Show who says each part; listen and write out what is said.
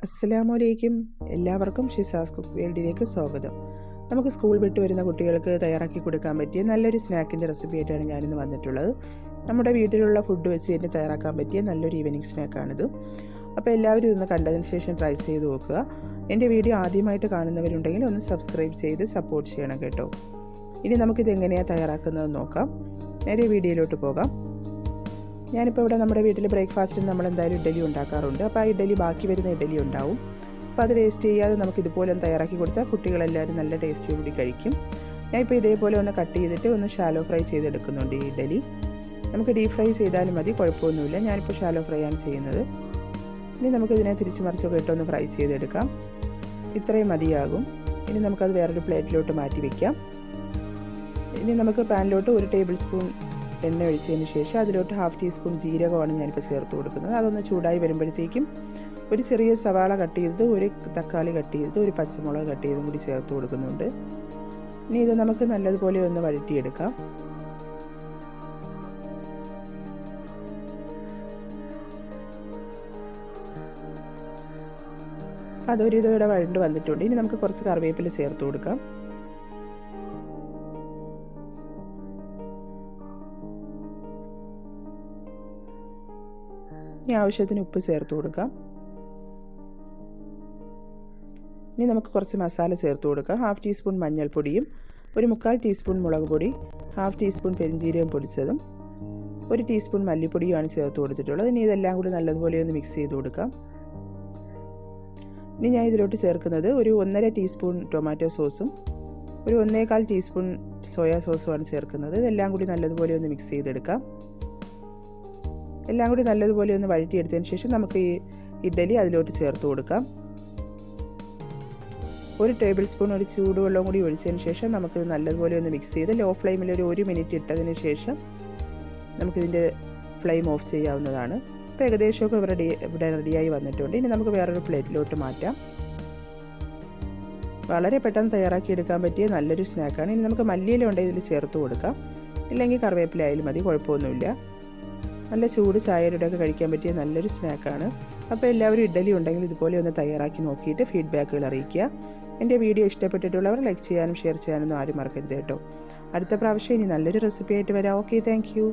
Speaker 1: അസ്സലാമലൈക്കും. എല്ലാവർക്കും ഷിസാസ് കുക്ക് വേൾഡിലേക്ക് സ്വാഗതം. നമുക്ക് സ്കൂൾ വിട്ട് വരുന്ന കുട്ടികൾക്ക് തയ്യാറാക്കി കൊടുക്കാൻ പറ്റിയ നല്ലൊരു സ്നാക്കിൻ്റെ റെസിപ്പി ആയിട്ടാണ് ഞാനിന്ന് വന്നിട്ടുള്ളത്. നമ്മുടെ വീട്ടിലുള്ള ഫുഡ് വെച്ച് തന്നെ തയ്യാറാക്കാൻ പറ്റിയ നല്ലൊരു ഈവനിങ് സ്നാക്കാണിത്. അപ്പോൾ എല്ലാവരും ഇതൊന്ന് കണ്ടതിന് ശേഷം ട്രൈ ചെയ്ത് നോക്കുക. എൻ്റെ വീഡിയോ ആദ്യമായിട്ട് കാണുന്നവരുണ്ടെങ്കിൽ ഒന്ന് സബ്സ്ക്രൈബ് ചെയ്ത് സപ്പോർട്ട് ചെയ്യണം കേട്ടോ. ഇനി നമുക്കിത് എങ്ങനെയാണ് തയ്യാറാക്കുന്നതെന്ന് നോക്കാം. നേരെ വീഡിയോയിലോട്ട് പോകാം. ഞാനിപ്പോൾ ഇവിടെ നമ്മുടെ വീട്ടിൽ ബ്രേക്ക്ഫാസ്റ്റിന് നമ്മൾ എന്തായാലും ഇഡ്ഡലി ഉണ്ടാക്കാറുണ്ട്. അപ്പോൾ ആ ഇഡ്ഡലി ബാക്കി വരുന്ന ഇഡ്ഡലി ഉണ്ടാവും. അപ്പോൾ അത് വേസ്റ്റ് ചെയ്യാതെ നമുക്ക് ഇതുപോലെ ഒന്ന് തയ്യാറാക്കി കൊടുത്താൽ കുട്ടികളെല്ലാവരും നല്ല ടേസ്റ്റിയോടുകൂടി കഴിക്കും. ഞാനിപ്പോൾ ഇതേപോലെ ഒന്ന് കട്ട് ചെയ്തിട്ട് ഒന്ന് ഷാലോ ഫ്രൈ ചെയ്തെടുക്കുന്നുണ്ട്. ഈ ഇഡ്ഡലി നമുക്ക് ഡീപ് ഫ്രൈ ചെയ്താലും മതി, കുഴപ്പമൊന്നുമില്ല. ഞാനിപ്പോൾ ഷാലോ ഫ്രൈ ആണ് ചെയ്യുന്നത്. ഇനി നമുക്കിതിനെ തിരിച്ചു മറിച്ചൊക്കെ ഇട്ടൊന്ന് ഫ്രൈ ചെയ്തെടുക്കാം. ഇത്രയും മതിയാകും. ഇനി നമുക്കത് വേറൊരു പ്ലേറ്റിലോട്ട് മാറ്റി വയ്ക്കാം. ഇനി നമുക്ക് പാനിലോട്ട് 1 ടേബിൾ സ്പൂൺ എണ്ണ ഒഴിച്ചതിന് ശേഷം അതിലോട്ട് 1/2 ടീസ്പൂൺ ജീരകമാണ് ഞാനിപ്പോൾ ചേർത്ത് കൊടുക്കുന്നത്. അതൊന്ന് ചൂടായി വരുമ്പോഴത്തേക്കും ഒരു ചെറിയ സവാള കട്ട് ചെയ്തത്, ഒരു തക്കാളി കട്ട് ചെയ്തത്, ഒരു പച്ചമുളക് കട്ട് ചെയ്തും കൂടി ചേർത്ത് കൊടുക്കുന്നുണ്ട്. ഇനി ഇത് നമുക്ക് നല്ലതുപോലെ ഒന്ന് വഴറ്റിയെടുക്കാം. അതൊരു ഇതോടെ വഴണ്ട് വന്നിട്ടുണ്ട്. ഇനി നമുക്ക് കുറച്ച് കറിവേപ്പില ചേർത്ത് കൊടുക്കാം. ഇനി ആവശ്യത്തിന് ഉപ്പ് ചേർത്ത് കൊടുക്കാം. ഇനി നമുക്ക് കുറച്ച് മസാല ചേർത്ത് കൊടുക്കാം. 1/2 ടീസ്പൂൺ മഞ്ഞൾപ്പൊടിയും, ഒരു 1/4 ടീസ്പൂൺ മുളക് പൊടി, 1/2 ടീസ്പൂൺ പെരിഞ്ജീരകം പൊടിച്ചതും, 1 ടീസ്പൂൺ മല്ലിപ്പൊടിയുമാണ് ചേർത്ത് കൊടുത്തിട്ടുള്ളത്. ഇനി ഇതെല്ലാം കൂടി നല്ലതുപോലെ ഒന്ന് മിക്സ് ചെയ്ത് കൊടുക്കാം. ഇനി ഞാൻ ഇതിലോട്ട് ചേർക്കുന്നത് ഒരു 1.5 ടീസ്പൂൺ ടൊമാറ്റോ സോസും ഒരു 1.25 ടീസ്പൂൺ സോയാ സോസുമാണ് ചേർക്കുന്നത്. ഇതെല്ലാം കൂടി നല്ലതുപോലെ ഒന്ന് മിക്സ് ചെയ്തെടുക്കാം. എല്ലാം കൂടി നല്ലതുപോലെ ഒന്ന് വഴറ്റിയെടുത്തതിന് ശേഷം നമുക്ക് ഈ ഇഡ്ഡലി അതിലോട്ട് ചേർത്ത് കൊടുക്കാം. 1 ടേബിൾ സ്പൂൺ ഒരു ചൂടുവെള്ളം കൂടി ഒഴിച്ചതിന് ശേഷം നമുക്കിത് നല്ലതുപോലെ ഒന്ന് മിക്സ് ചെയ്ത് ലോ ഫ്ലെയിമിൽ ഒരു 1 മിനിറ്റ് ഇട്ടതിന് ശേഷം നമുക്കിതിൻ്റെ ഫ്ലെയിം ഓഫ് ചെയ്യാവുന്നതാണ്. ഇപ്പോൾ ഏകദേശമൊക്കെ ഇവിടെ റെഡിയായി വന്നിട്ടുണ്ട്. ഇനി നമുക്ക് വേറൊരു പ്ലേറ്റിലോട്ട് മാറ്റാം. വളരെ പെട്ടെന്ന് തയ്യാറാക്കി എടുക്കാൻ പറ്റിയ നല്ലൊരു സ്നാക്കാണ്. ഇനി നമുക്ക് മല്ലിയില ഉണ്ടെങ്കിൽ ഇതിൽ ചേർത്ത് കൊടുക്കാം, ഇല്ലെങ്കിൽ കറിവേപ്പില ആയാലും മതി, കുഴപ്പമൊന്നുമില്ല. നല്ല ചൂട് ചായയുടെ ഒക്കെ കഴിക്കാൻ പറ്റിയ നല്ലൊരു സ്നാക്കാണ്. അപ്പോൾ എല്ലാവരും ഇഡ്ഡലി ഉണ്ടെങ്കിൽ ഇതുപോലെ ഒന്ന് തയ്യാറാക്കി നോക്കിയിട്ട് ഫീഡ്ബാക്കുകൾ അറിയിക്കുക. എൻ്റെ വീഡിയോ ഇഷ്ടപ്പെട്ടിട്ടുള്ളവർ ലൈക്ക് ചെയ്യാനും ഷെയർ ചെയ്യാനൊന്നും ആരും മറക്കരുത് കേട്ടോ. അടുത്ത പ്രാവശ്യം ഇനി നല്ലൊരു റെസിപ്പി ആയിട്ട് വരാം. Okay, thank you.